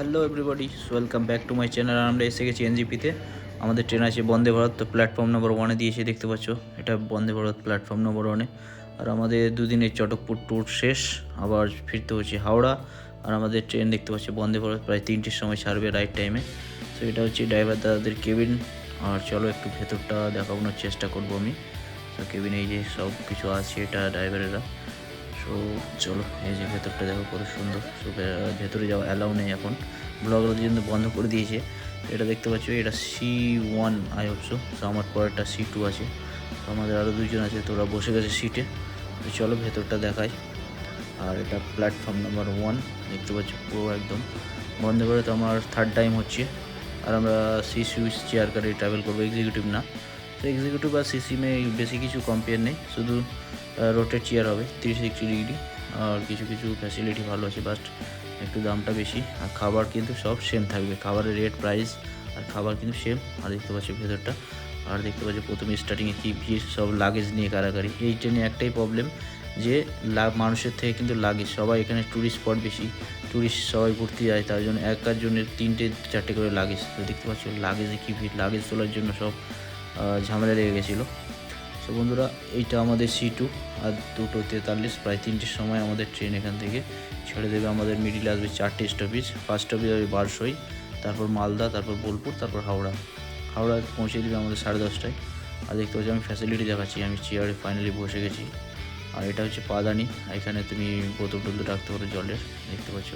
Hello everybody, welcome back to my channel. আমরা এসে গেছি এনজিপিতে। আমাদের ট্রেন আছে বন্দে ভারত, তো প্ল্যাটফর্ম নম্বর 1-এ দিয়েছে, দেখতে পাচ্ছ। এটা বন্দে ভারত প্ল্যাটফর্ম নম্বর 1-এ। আর আমাদের দুদিনের চটকপুর ট্যুর শেষ, আবার ফিরতে হচ্ছে হাওড়া। আর আমাদের ট্রেন দেখতে পাচ্ছি বন্দে ভারত প্রায় 3টের সময় ছাড়বে, রাইট টাইমে। তো এটা হচ্ছে ড্রাইভার দাদাদের কেবিন। আর চলো একটু ভেতরটা দেখানোর চেষ্টা করবো আমি। তো কেবিনে এই যে সব কিছু আছে, এটা ড্রাইভারেরা। সো চলো, এই যে ভেতরটা দেখো কত সুন্দর। সো ভেতরে যাওয়া অ্যালাউ নেই এখন, ব্লগের জন্য বন্ধ করে দিয়েছে। এটা দেখতে পাচ্ছ, এটা C1 আই হোপসো। সো আমার পরেরটা C2 আছে। তো আমাদের আরও দুজন আছে, তোরা বসে গেছে সিটে। তো চলো ভেতরটা দেখাই। আর এটা প্ল্যাটফর্ম নাম্বার 1, দেখতে পাচ্ছ পুরো একদম বন্ধ করে। তো আমার থার্ড টাইম হচ্ছে। আর আমরা C-সুইচ চেয়ার কারে ট্রাভেল করবো, এক্সিকিউটিভ না। তো এক্সিকিউটিভ আর সিসি মে বেশি কিছু কম্পেয়ার নেই, শুধু রোটেট চেয়ার হবে 360 ডিগ্রি। আর কিছু কিছু ফ্যাসিলিটি ভালো আছে, বাট একটু দামটা বেশি। আর খাবার কিন্তু সব সেম থাকবে, খাবারের রেট, প্রাইস আর খাবার কিন্তু সেম। আর দেখতে পাচ্ছি ভেতরটা। আর দেখতে পাচ্ছি প্রথমে স্টার্টিংয়ে কি ভিড়, সব লাগেজ নিয়ে কারাকারি। এই ট্রেনে একটাই প্রবলেম, যে মানুষের থেকে কিন্তু লাগেজ, সবাই এখানে ট্যুরিস্ট স্পট বেশি, ট্যুরিস্ট সবাই ঘুরতে যায়, তার জন্য এক জনের 3-4টে করে লাগেজ। তো দেখতে পাচ্ছ লাগেজে কী ভিড়, লাগেজ তোলার জন্য সব ঝামেলা লেগে গেছিলো। তো বন্ধুরা, এইটা আমাদের C2। আর 2:43, প্রায় 3টের সময় আমাদের ট্রেন এখান থেকে ছেড়ে দেবে। আমাদের মিডিলে আসবে 4টে স্টপেজ। ফার্স্ট স্টপেজ হবে বারসই, তারপর মালদা, তারপর বোলপুর, তারপর হাওড়া। হাওড়া পৌঁছে দেবে আমাদের 10:30টায়। আর দেখতে পাচ্ছি আমি ফ্যাসিলিটি দেখাচ্ছি, আমি চেয়ারে ফাইনালি বসে গেছি। আর এটা হচ্ছে পাদানি, এখানে তুমি বোতল টোতল রাখতে পারো জলের, দেখতে পাচ্ছ।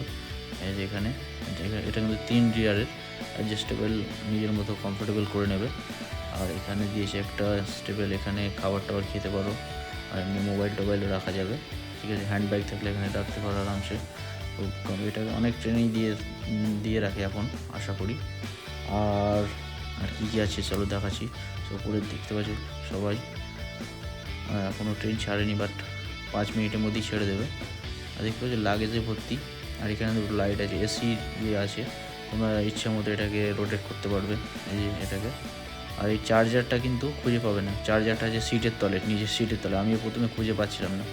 এই যে এখানে এটা কিন্তু 3 রিয়ারের, অ্যাডজাস্টেবল, নিজের মতো কমফোর্টেবল করে নেবে। আর এখানে দিয়েছে একটা স্টেবল, এখানে খাবার টাবার খেতে পারো। আর এমনি মোবাইল টোবাইলও রাখা যাবে, ঠিক আছে। হ্যান্ড ব্যাগ থাকলে এখানে রাখতে পারো আরামসে। তো এটা অনেক ট্রেনেই দিয়ে রাখে এখন, আশা করি। আর আর কী কী আছে চলো দেখাচ্ছি। তো উপরে দেখতে পাচ্ছ সবাই, এখনও ট্রেন ছাড়েনি, বাট 5 মিনিটের মধ্যেই ছেড়ে দেবে। আর দেখতে পাচ্ছ লাগেজে ভর্তি। আর এখানে দুটো লাইট আছে, এসি দিয়ে আছে, তোমরা ইচ্ছা মতো এটাকে রোটেট করতে পারবে, এই যে এটাকে। আর এই চার্জারটা কিন্তু খুঁজে পাবে না, চার্জারটা আছে সিটের তলে, নিজের সিটের তলে। আমিও প্রথমে খুঁজে পাচ্ছিলাম না।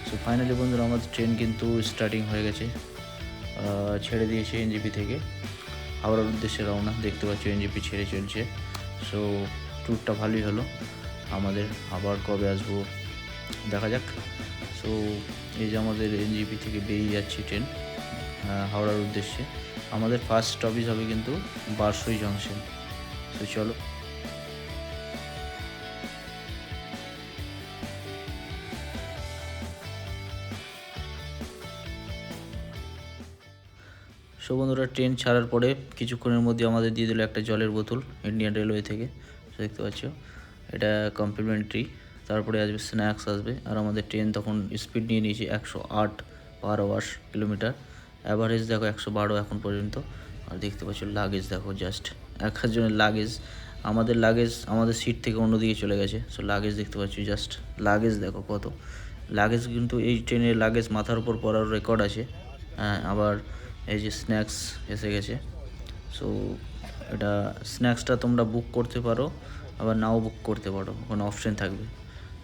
সো ফাইনালি বন্ধুরা, আমাদের ট্রেন কিন্তু স্টার্টিং হয়ে গেছে, ছেড়ে দিয়েছে এনজিপি থেকে। হাওড়ার উদ্দেশ্যে রওনা, দেখতে পাচ্ছ এনজিপি ছেড়ে চলছে। সো ট্যুরটা ভালোই হলো আমাদের। আবার কবে আসবো দেখা যাক। সো এই যে আমাদের এনজিপি থেকে বেরিয়ে যাচ্ছে ট্রেন হাওড়ার উদ্দেশ্যে। আমাদের ফার্স্ট স্টপেজ হবে কিন্তু বারসই জংশন। সো চলো। সো বন্ধুরা, ট্রেন ছাড়ার পরে কিছুক্ষণের মধ্যে আমাদের দিয়ে দিল একটা জলের বোতল ইন্ডিয়ান রেলওয়ে থেকে। দেখতে পাচ্ছ, এটা কমপ্লিমেন্টারি। তারপরে আসবে স্ন্যাক্স আসবে। আর আমাদের ট্রেন তখন স্পিড নিয়ে নিয়েছে 108 কিলোমিটার, অ্যাভারেজ দেখো 112 এখন পর্যন্ত। আর দেখতে পাচ্ছ লাগেজ দেখো, জাস্ট একজনের লাগেজ, আমাদের সিট থেকে অন্যদিকে চলে গেছে। সো লাগেজ দেখতে পাচ্ছি, জাস্ট লাগেজ দেখো কত লাগেজ। কিন্তু এই ট্রেনের লাগেজ মাথার উপর পড়ার রেকর্ড আছে। হ্যাঁ, আবার এই যে স্ন্যাক্স এসে গেছে। সো এটা স্ন্যাক্সটা তোমরা বুক করতে পারো, আবার নাও বুক করতে পারো, ওখানে অপশান থাকবে।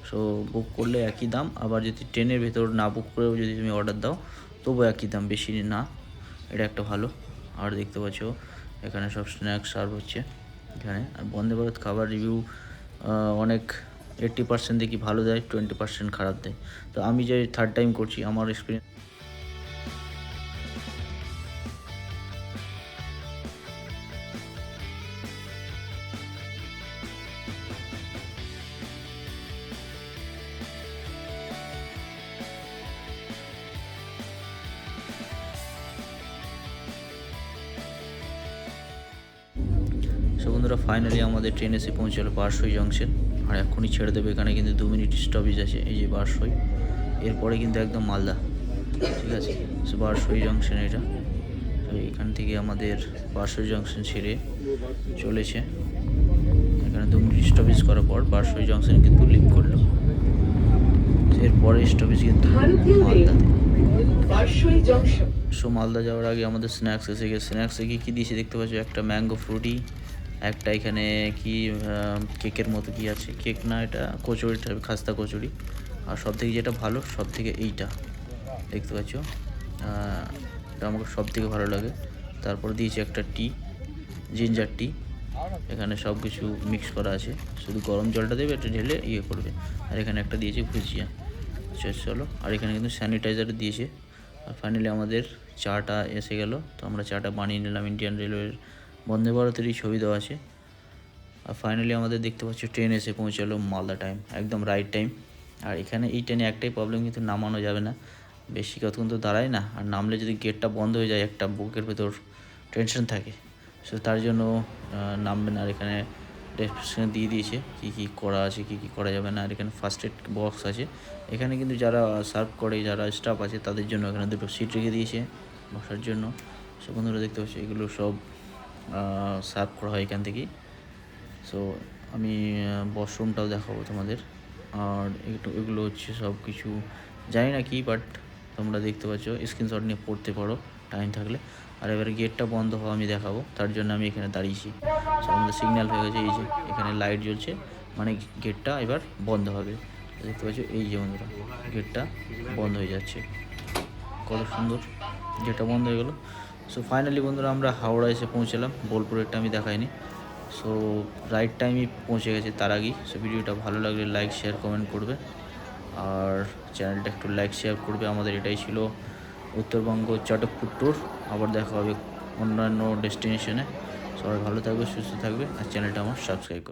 সো বুক করলে একই দাম, আবার যদি ট্রেনের ভেতর না বুক করেও যদি তুমি অর্ডার দাও তবু একই দাম, বেশি না। এটা একটা ভালো। আর দেখতে পাচ্ছ এখানে সব স্ন্যাক্স সার্ভ হচ্ছে এখানে। আর বন্দে ভারত খাবার রিভিউ অনেক 80% দেখি ভালো দেয়, 20% খারাপ দেয়। তো আমি যে থার্ড টাইম করছি, আমার এক্সপিরিয়েন্স। সো বন্ধুরা, ফাইনালি আমাদের ট্রেন এসে পৌঁছালো বারসই জংশন। আর এখনই ছেড়ে দেবে, এখানে কিন্তু 2 মিনিট স্টপেজ আছে, এই যে বারসই। এরপরে কিন্তু একদম মালদা, ঠিক আছে। সো বারসই জংশন এটা। তো এখান থেকে আমাদের বারসই জংশন ছেড়ে চলেছে। এখানে 2 মিনিট স্টপেজ করার পর বারসই জংশন কিন্তু লিভ করলো। এরপরে স্টপেজ কিন্তু মালদাতে। সো মালদা যাওয়ার আগে আমাদের স্ন্যাক্স এসে গেছে। স্ন্যাক্সে কী দিয়েছে দেখতে পাচ্ছ, একটা ম্যাঙ্গো ফ্রুটি, একটা এখানে কি কেকের মতো কি আছে, কেক না, এটা কচুরিটা, খাস্তা কচুরি। আর সবথেকে যেটা ভালো, সবথেকে এইটা দেখতে পাচ্ছ, এটা আমাকে সবথেকে ভালো লাগে। তারপর দিয়েছে একটা টি, জিঞ্জার টি। এখানে সব কিছু মিক্স করা আছে, শুধু গরম জলটা দেবে, এটা ঢেলে ইয়ে করবে। আর এখানে একটা দিয়েছে ভুজিয়া। আচ্ছা চলো, আর এখানে কিন্তু স্যানিটাইজার দিয়েছে। আর ফাইনালি আমাদের চাটা এসে গেল, তো আমরা চাটা বানিয়ে নিলাম। ইন্ডিয়ান রেলওয়ের বন্দে ভারতেরই ছবি দেওয়া আছে। আর ফাইনালি আমাদের দেখতে পাচ্ছি ট্রেন এসে পৌঁছালো মালদা টাইম, একদম রাইট টাইম। আর এখানে এই ট্রেনে একটাই প্রবলেম, কিন্তু নামানো যাবে না, বেশি কতক্ষণ তো দাঁড়ায় না। আর নামলে যদি গেটটা বন্ধ হয়ে যায়, একটা বুকের ভেতর টেনশন থাকে, সো তার জন্য নামবে না। আর এখানে ডেসক্রিপশনে দিয়ে দিয়েছে কী কী করা আছে, কী কী করা যাবে না। আর এখানে ফার্স্ট এড বক্স আছে। এখানে কিন্তু যারা সার্ভ করে, যারা স্টাফ আছে, তাদের জন্য এখানে দুটো সিট রেখে দিয়েছে বসার জন্য। সো বন্ধুরা দেখতে পাচ্ছি এগুলো সব সার্ভ করা হয় এখান থেকেই। সো আমি ওয়াশরুমটাও দেখাবো তোমাদের। আর এগুলো হচ্ছে সব কিছু, জানি না কি, বাট তোমরা দেখতে পাচ্ছ, স্ক্রিনশট নিয়ে পড়তে পারো টাইম থাকলে। আর এবারে গেটটা বন্ধ হওয়া আমি দেখাবো, তার জন্য আমি এখানে দাঁড়িয়েছি। সো আমাদের সিগন্যাল হয়ে গেছে, এই যে এখানে লাইট জ্বলছে, মানে গেটটা এবার বন্ধ হবে। দেখতে পাচ্ছ এই যে বন্ধুরা, গেটটা বন্ধ হয়ে যাচ্ছে, কত সুন্দর গেটটা বন্ধ হয়ে গেলো। সো ফাইনালি বন্ধুরা আমরা হাওড়া এসে পৌঁছালাম, বোলপুরেরটা আমি দেখাইনি। সো রাইট টাইমই পৌঁছে গেছে তার আগেই। সো ভিডিওটা ভালো লাগলে লাইক শেয়ার কমেন্ট করবে, আর চ্যানেলটা একটু লাইক শেয়ার করবে। আমাদের এটাই ছিল উত্তরবঙ্গ চটকপুর ট্যুর। আবার দেখা হবে অন্যান্য ডেস্টিনেশনে। সবাই ভালো থাকবে, সুস্থ থাকবে, আর চ্যানেলটা আমার সাবস্ক্রাইব করবে।